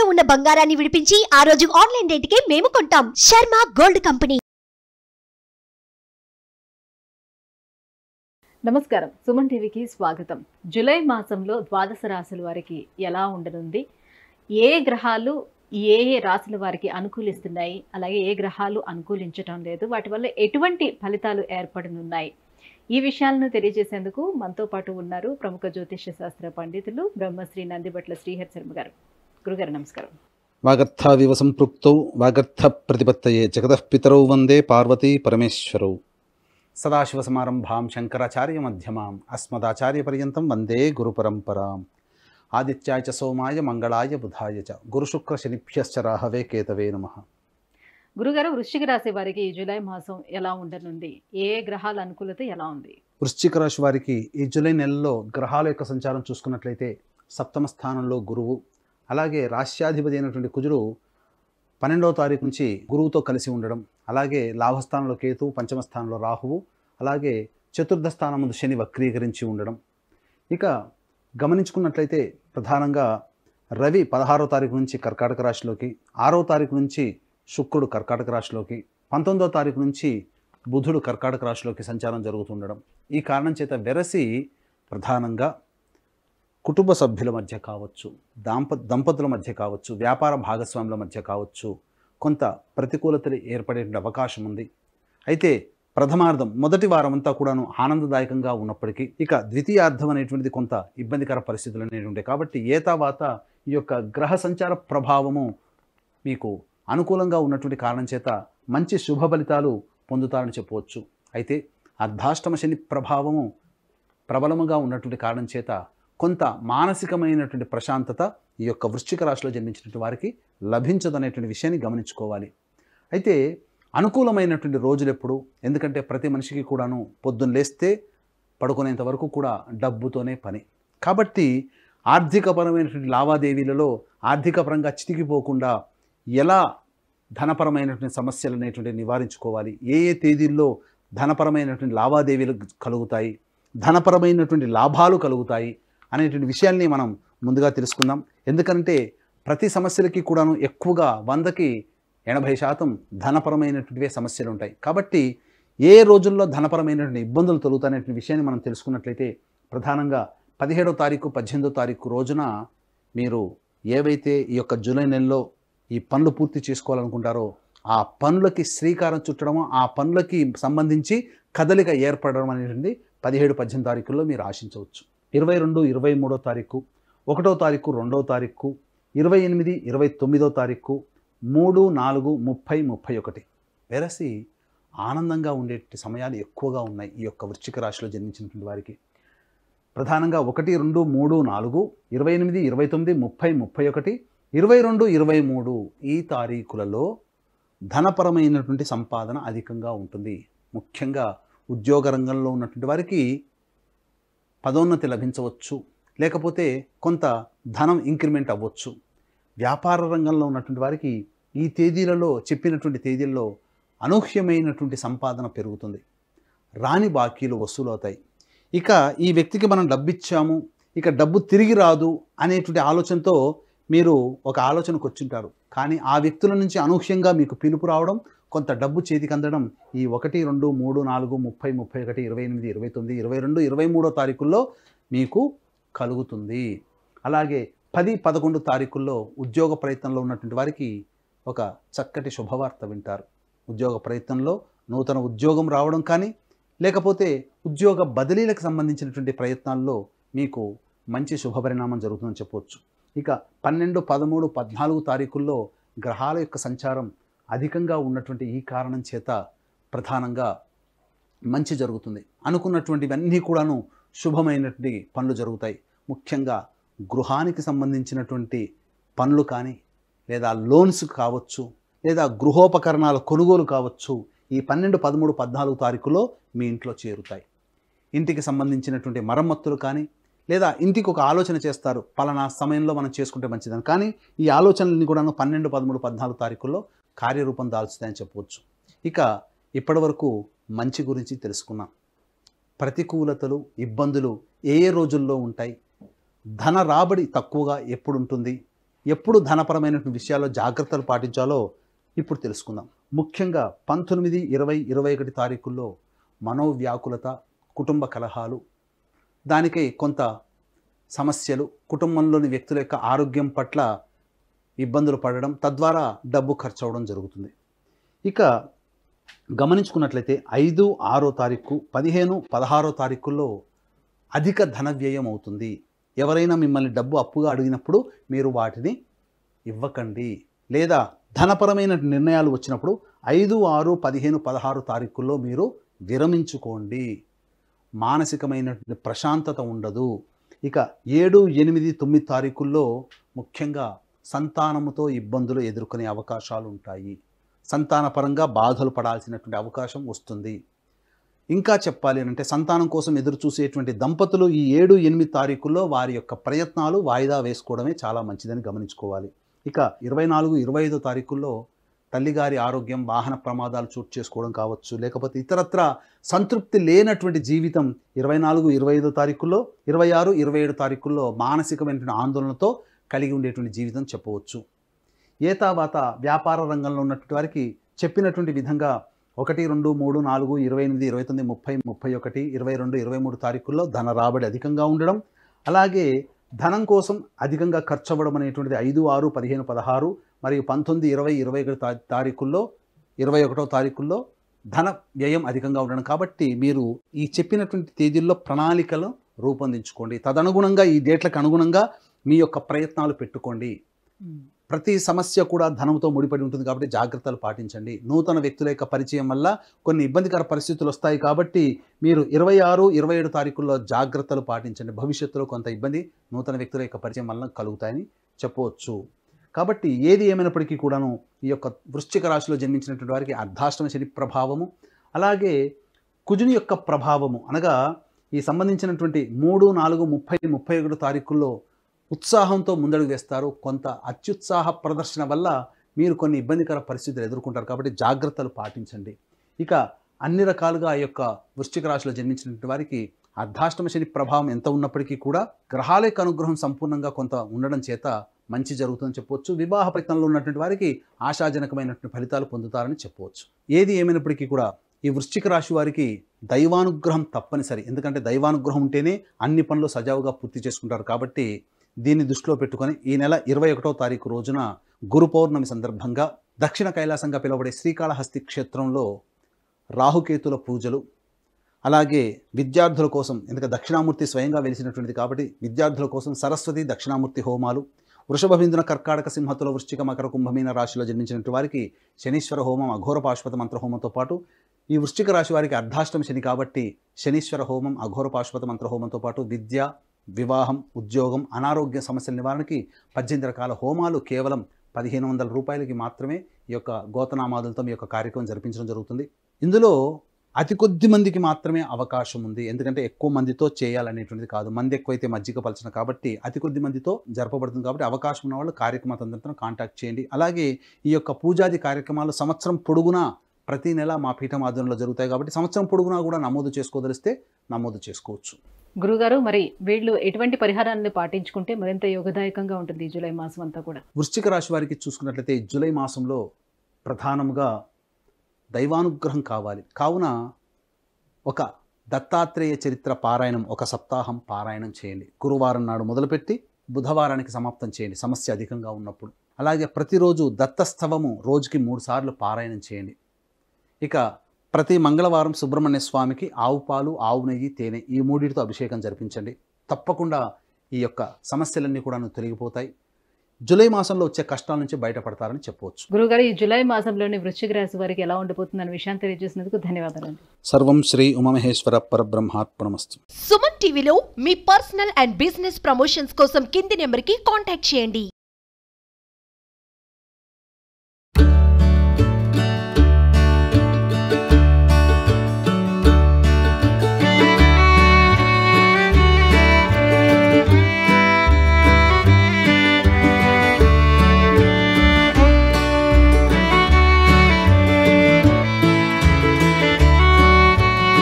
తాకట్టులో ఉన్న బంగారాన్ని విడిపించి ఆ రోజు ఆన్లైన్ రేటుకే మేము కొంటాం. Sharma gold company. నమస్కారం, సుమన్ టీవీకి స్వాగతం. జూలై మాసంలో ద్వాదశ రాశుల వారికి ఎలా ఉండనుంది, ఏ గ్రహాలు ఏ రాశుల వారికి అనుకూలిస్తున్నాయి, అలాగే ఏ గ్రహాలు అనుకూలించటం లేదు, వాటి వల్ల ఎటువంటి ఫలితాలు ఏర్పడనున్నాయి, ఈ విషయాలను తెలియజేసేందుకు మనతో పాటు ఉన్నారు ప్రముఖ జ్యోతిష్య శాస్త్ర పండితులు బ్రహ్మశ్రీ నందిబట్ల శ్రీహరి శర్మ గారు. గురుగారు నమస్కారం. వాగర్థావివ సంపృక్తౌ వాగర్థ ప్రతిపత్తయే జగతః పితరౌ వందే పార్వతీ పరమేశ్వరౌ. సదాశివసమారంభాం శంకరాచార్య మధ్యమాం అస్మదాచార్య పర్యంతం వందే గురుపరంపరాం. ఆదిత్యాయ చ సోమాయ మంగళాయ బుధాయ చ గురుశుక్ర శనిభ్యశ్చ రాహవే కేతవే నమః. గురుగారు, వృశ్చిక రాశి వారికి ఈ జూలై మాసం ఎలా ఉండనుంది, ఏ గ్రహాల అనుకూలత ఎలా ఉంది? వృశ్చిక రాశి వారికి ఈ జూలై నెలలో గ్రహాల యొక్క సంచారం చూసుకున్నట్లయితే సప్తమ స్థానంలో గురువు, అలాగే రాశ్యాధిపతి అయినటువంటి కుజుడు 12వ తారీఖు నుంచి గురువుతో కలిసి ఉండడం, అలాగే లాభస్థానంలో కేతు, పంచమ స్థానంలో రాహువు, అలాగే చతుర్థ స్థానం ముందు శని వక్రీకరించి ఉండడం. ఇక గమనించుకున్నట్లయితే ప్రధానంగా రవి 16వ తారీఖు నుంచి కర్కాటక రాశిలోకి, 6వ తారీఖు నుంచి శుక్రుడు కర్కాటక రాశిలోకి, 19వ తారీఖు నుంచి బుధుడు కర్కాటక రాశిలోకి సంచారం జరుగుతుండడం. ఈ కారణం చేత వెరసి ప్రధానంగా కుటుంబ సభ్యుల మధ్య కావచ్చు, దంపతుల మధ్య కావచ్చు, వ్యాపార భాగస్వాముల మధ్య కావచ్చు కొంత ప్రతికూలతలు ఏర్పడేటువంటి అవకాశం ఉంది. అయితే ప్రథమార్థం మొదటి వారం అంతా కూడాను ఆనందదాయకంగా ఉన్నప్పటికీ ఇక ద్వితీయార్థం అనేటువంటిది కొంత ఇబ్బందికర పరిస్థితులు అనేటువంటి కాబట్టి ఏతావాత ఈ యొక్క గ్రహ సంచార ప్రభావము మీకు అనుకూలంగా ఉన్నటువంటి కారణం చేత మంచి శుభ ఫలితాలు పొందుతారని చెప్పవచ్చు. అయితే అర్ధాష్టమ శని ప్రభావము ప్రబలముగా ఉన్నటువంటి కారణం చేత కొంత మానసికమైనటువంటి ప్రశాంతత ఈ యొక్క వృశ్చిక రాశిలో జన్మించినటువంటి వారికి లభించదనేటువంటి విషయాన్ని గమనించుకోవాలి. అయితే అనుకూలమైనటువంటి రోజులు ఎప్పుడు, ఎందుకంటే ప్రతి మనిషికి కూడాను పొద్దున్న లేస్తే పడుకునేంత వరకు కూడా డబ్బుతోనే పని. కాబట్టి ఆర్థికపరమైనటువంటి లావాదేవీలలో ఆర్థికపరంగా చితికిపోకుండా ఎలా ధనపరమైనటువంటి సమస్యలు అనేటువంటి నివారించుకోవాలి, ఏ ఏ తేదీల్లో ధనపరమైనటువంటి లావాదేవీలు కలుగుతాయి, ధనపరమైనటువంటి లాభాలు కలుగుతాయి అనేటువంటి విషయాల్ని మనం ముందుగా తెలుసుకుందాం. ఎందుకంటే ప్రతి సమస్యలకి కూడాను ఎక్కువగా 100కి 80% ధనపరమైనటువంటివే సమస్యలు ఉంటాయి. కాబట్టి ఏ రోజుల్లో ధనపరమైనటువంటి ఇబ్బందులు తొలుగుతాయనేటువంటి విషయాన్ని మనం తెలుసుకున్నట్లయితే ప్రధానంగా 17వ తారీఖు 18వ తారీఖు రోజున మీరు ఏవైతే ఈ యొక్క జూలై నెలలో ఈ పనులు పూర్తి చేసుకోవాలనుకుంటారో ఆ పనులకి శ్రీకారం చుట్టడము, ఆ పనులకి సంబంధించి కదలిక ఏర్పడడం అనేటువంటి 17, 18 తారీఖుల్లో మీరు ఆశించవచ్చు. 22, 23వ తారీఖు, 1వ తారీఖు, 2వ తారీఖు, 28, 29వ తారీఖు, 3, 4, 30, 31 వెరసి ఆనందంగా ఉండే సమయాలు ఎక్కువగా ఉన్నాయి ఈ యొక్క వృశ్చిక రాశిలో జన్మించినటువంటి వారికి. ప్రధానంగా 1, 2, 3, 4, 28, 29, 30, 31, 22, 23 ఈ తారీఖులలో ధనపరమైనటువంటి సంపాదన అధికంగా ఉంటుంది. ముఖ్యంగా ఉద్యోగ రంగంలో ఉన్నటువంటి వారికి పదోన్నతి లభించవచ్చు, లేకపోతే కొంత ధనం ఇంక్రిమెంట్ అవ్వచ్చు. వ్యాపార రంగంలో ఉన్నటువంటి వారికి ఈ తేదీలలో చెప్పినటువంటి తేదీల్లో అనూహ్యమైనటువంటి సంపాదన పెరుగుతుంది, రాని బాకీలు వసూలవుతాయి. ఇక ఈ వ్యక్తికి మనం డబ్బు ఇచ్చాము, ఇక డబ్బు తిరిగి రాదు అనేటువంటి ఆలోచనతో మీరు ఒక ఆలోచనకు వచ్చింటారు. కానీ ఆ వ్యక్తుల నుంచి అనూహ్యంగా మీకు పిలుపు రావడం, కొంత డబ్బు చేతికి అందడం ఈ 1, 2, 3, 4, 30, 31, 28, 29, 22, 23వ తారీఖుల్లో మీకు కలుగుతుంది. అలాగే 10, 11 తారీఖుల్లో ఉద్యోగ ప్రయత్నంలో ఉన్నటువంటి వారికి ఒక చక్కటి శుభవార్త వింటారు. ఉద్యోగ ప్రయత్నంలో నూతన ఉద్యోగం రావడం కానీ, లేకపోతే ఉద్యోగ బదిలీలకు సంబంధించినటువంటి ప్రయత్నాల్లో మీకు మంచి శుభపరిణామం జరుగుతుందని చెప్పవచ్చు. ఇక 12, 13, 14 తారీఖుల్లో గ్రహాల యొక్క సంచారం అధికంగా ఉన్నటువంటి ఈ కారణం చేత ప్రధానంగా మంచి జరుగుతుంది. అనుకున్నటువంటివన్నీ కూడాను శుభమైనటువంటి పనులు జరుగుతాయి. ముఖ్యంగా గృహానికి సంబంధించినటువంటి పనులు కానీ, లేదా లోన్స్ కావచ్చు, లేదా గృహోపకరణాల కొనుగోలు కావచ్చు, ఈ 12, 13, 14 తారీఖులో మీ ఇంట్లో చేరుతాయి. ఇంటికి సంబంధించినటువంటి మరమ్మతులు కానీ, లేదా ఇంటికి ఒక ఆలోచన చేస్తారు, పలానా సమయంలో మనం చేసుకుంటే మంచిదని, కానీ ఈ ఆలోచనలన్నీ కూడాను 12, 13, 14 తారీఖుల్లో కార్యరూపం దాల్చుతాయని చెప్పవచ్చు. ఇక ఇప్పటివరకు మంచి గురించి తెలుసుకున్నాం. ప్రతికూలతలు, ఇబ్బందులు ఏ ఏ రోజుల్లో ఉంటాయి, ధన రాబడి తక్కువగా ఎప్పుడు ఉంటుంది, ఎప్పుడు ధనపరమైనటువంటి విషయాల్లో జాగ్రత్తలు పాటించాలో ఇప్పుడు తెలుసుకుందాం. ముఖ్యంగా 19, 20, 21 తారీఖుల్లో మనోవ్యాకులత, కుటుంబ కలహాలు, దానికై కొంత సమస్యలు, కుటుంబంలోని వ్యక్తుల యొక్క ఆరోగ్యం పట్ల ఇబ్బందులు పడడం, తద్వారా డబ్బు ఖర్చు అవడం జరుగుతుంది. ఇక గమనించుకున్నట్లయితే 5, 6 తారీఖు, 15, 16 తారీఖుల్లో అధిక ధన వ్యయం అవుతుంది. ఎవరైనా మిమ్మల్ని డబ్బు అప్పుగా అడిగినప్పుడు మీరు వాటిని ఇవ్వకండి. లేదా ధనపరమైన నిర్ణయాలు వచ్చినప్పుడు 5, 6, 15, 16 తారీఖుల్లో మీరు విరమించుకోండి. మానసికమైనటువంటి ప్రశాంతత ఉండదు. ఇక 7, 8, 9 తారీఖుల్లో ముఖ్యంగా సంతానముతో ఇబ్బందులు ఎదుర్కొనే అవకాశాలు ఉంటాయి. సంతానపరంగా బాధలు పడాల్సినటువంటి అవకాశం వస్తుంది. ఇంకా చెప్పాలి అంటే సంతానం కోసం ఎదురు చూసేటువంటి దంపతులు ఈ 7, 8 తారీఖుల్లో వారి యొక్క ప్రయత్నాలు వాయిదా వేసుకోవడమే చాలా మంచిదని గమనించుకోవాలి. ఇక 24, 25 తారీఖుల్లో తల్లిగారి ఆరోగ్యం, వాహన ప్రమాదాలు చోటు చేసుకోవడం కావచ్చు, లేకపోతే ఇతరత్ర సంతృప్తి లేనటువంటి జీవితం 24, 25 తారీఖుల్లో, 26, 27 తారీఖుల్లో మానసికమైనటువంటి ఆందోళనతో కలిగి ఉండేటువంటి జీవితం చెప్పవచ్చు. ఏతావాత వ్యాపార రంగంలో ఉన్నటువంటి వారికి చెప్పినటువంటి విధంగా 1, 2, 3, 4, 28, 29, 30, 31, 22, 23 తారీఖుల్లో ధన రాబడి అధికంగా ఉండడం, అలాగే ధనం కోసం అధికంగా ఖర్చు అవ్వడం అనేటువంటిది 5, 6, 15, 16 మరియు 19, 20, 21 తారీఖుల్లో, 21వ తారీఖుల్లో ధన వ్యయం అధికంగా ఉండడం. కాబట్టి మీరు ఈ చెప్పినటువంటి తేదీల్లో ప్రణాళికలు రూపొందించుకోండి. తదనుగుణంగా ఈ డేట్లకు అనుగుణంగా మీ యొక్క ప్రయత్నాలు పెట్టుకోండి. ప్రతి సమస్య కూడా ధనంతో ముడిపడి ఉంటుంది కాబట్టి జాగ్రత్తలు పాటించండి. నూతన వ్యక్తుల యొక్క పరిచయం వల్ల కొన్ని ఇబ్బందికర పరిస్థితులు వస్తాయి కాబట్టి మీరు 26, 27 తారీఖుల్లో జాగ్రత్తలు పాటించండి. భవిష్యత్తులో కొంత ఇబ్బంది నూతన వ్యక్తుల యొక్క పరిచయం వల్ల కలుగుతాయని చెప్పవచ్చు. కాబట్టి ఏది ఏమైనప్పటికీ కూడాను ఈ యొక్క వృశ్చిక రాశిలో జన్మించినటువంటి వారికి అర్ధాష్టమ శని ప్రభావము, అలాగే కుజుని యొక్క ప్రభావము, అనగా ఈ సంబంధించినటువంటి 3, 4, 30, 31 తారీఖుల్లో ఉత్సాహంతో ముందడుగు వేస్తారు. కొంత అత్యుత్సాహ ప్రదర్శన వల్ల మీరు కొన్ని ఇబ్బందికర పరిస్థితులు ఎదుర్కొంటారు కాబట్టి జాగ్రత్తలు పాటించండి. ఇక అన్ని రకాలుగా ఆ యొక్క వృశ్చిక రాశిలో జన్మించినటువంటి వారికి అర్ధాష్టమ శని ప్రభావం ఎంత ఉన్నప్పటికీ కూడా గ్రహాల యొక్క అనుగ్రహం సంపూర్ణంగా కొంత ఉండడం చేత మంచి జరుగుతుందని చెప్పవచ్చు. వివాహ ప్రయత్నంలో ఉన్నటువంటి వారికి ఆశాజనకమైనటువంటి ఫలితాలు పొందుతారని చెప్పవచ్చు. ఏది ఏమైనప్పటికీ కూడా ఈ వృశ్చిక రాశి వారికి దైవానుగ్రహం తప్పనిసరి. ఎందుకంటే దైవానుగ్రహం ఉంటేనే అన్ని పనులు సజావుగా పూర్తి చేసుకుంటారు కాబట్టి దీన్ని దృష్టిలో పెట్టుకొని ఈ నెల 21వ తారీఖు రోజున గురు పౌర్ణమి సందర్భంగా దక్షిణ కైలాసంగా పిలువబడే శ్రీకాళహస్తి క్షేత్రంలో రాహుకేతుల పూజలు, అలాగే విద్యార్థుల కోసం, ఎందుకంటే దక్షిణామూర్తి స్వయంగా వెలిసినటువంటిది కాబట్టి విద్యార్థుల కోసం సరస్వతి దక్షిణామూర్తి హోమాలు, వృషభ బిందున కర్కాటక సింహతుల వృశ్చిక మకర కుంభమీన రాశిలో జన్మించినటువంటి వారికి శనీశ్వర హోమం, అఘోర పాశుపత మంత్ర హోమంతో పాటు ఈ వృశ్చిక రాశి వారికి అర్ధాష్టమ శని కాబట్టి శనీశ్వర హోమం, అఘోర పాశుపత మంత్ర హోమంతో పాటు విద్య, వివాహం, ఉద్యోగం, అనారోగ్య సమస్యల నివారణకి 18 రకాల హోమాలు కేవలం 1500 రూపాయలకి మాత్రమే ఈ యొక్క గోతనామాదులతో మీ యొక్క కార్యక్రమం జరిపించడం జరుగుతుంది. ఇందులో అతి కొద్ది మందికి మాత్రమే అవకాశం ఉంది. ఎందుకంటే ఎక్కువ మందితో చేయాలనేటువంటిది కాదు. మంది ఎక్కువైతే మజ్జిగ పలచన కాబట్టి అతి కొద్ది మందితో జరపబడుతుంది కాబట్టి అవకాశం ఉన్న వాళ్ళు కార్యక్రమాతంత్రం కాంటాక్ట్ చేయండి. అలాగే ఈ యొక్క పూజాది కార్యక్రమాలు సంవత్సరం పొడుగునా ప్రతి నెల మా పీఠం ఆధ్వర్యంలో జరుగుతాయి కాబట్టి సంవత్సరం పొడుగునా కూడా నమోదు చేసుకోదలిస్తే నమోదు చేసుకోవచ్చు. గురుగారు, మరి వీళ్ళు ఎటువంటి పరిహారాన్ని పాటించుకుంటే మరింత యోగదాయకంగా ఉంటుంది ఈ జూలై మాసం అంతా కూడా? వృశ్చిక రాశి వారికి చూసుకున్నట్లయితే జూలై మాసంలో ప్రధానంగా దైవానుగ్రహం కావాలి. కావున ఒక దత్తాత్రేయ చరిత్ర పారాయణం ఒక సప్తాహం పారాయణం చేయండి. గురువారం నాడు మొదలుపెట్టి బుధవారానికి సమాప్తం చేయండి సమస్య అధికంగా ఉన్నప్పుడు. అలాగే ప్రతిరోజు దత్తస్తవము రోజుకి 3 సార్లు పారాయణం చేయండి. ఇక ప్రతి మంగళవారం సుబ్రహ్మణ్య స్వామికి ఆవు పాలు, ఆవు నెయ్యి, తేనె ఈ 3తో అభిషేకం జరిపించండి. తప్పకుండా ఈ యొక్క సమస్యలన్నీ కూడా తొలగిపోతాయి. జూలై మాసంలో వచ్చే కష్టాల నుంచి బయటపడతారని చెప్పవచ్చు. గురుగారు, ఈ జూలై మాసంలోని వృశ్చిక రాశి వారికి ఎలా ఉండబోతుందనే విషయాన్ని తెలియజేసినందుకు ధన్యవాదాలు. సర్వం శ్రీ ఉమామహేశ్వర పరబ్రహ్మార్పణమస్తు. సుమన్ టీవీలో మీ పర్సనల్ అండ్ బిజినెస్ ప్రమోషన్స్ కోసం కింది నెంబర్కి కాంటాక్ట్ చేయండి.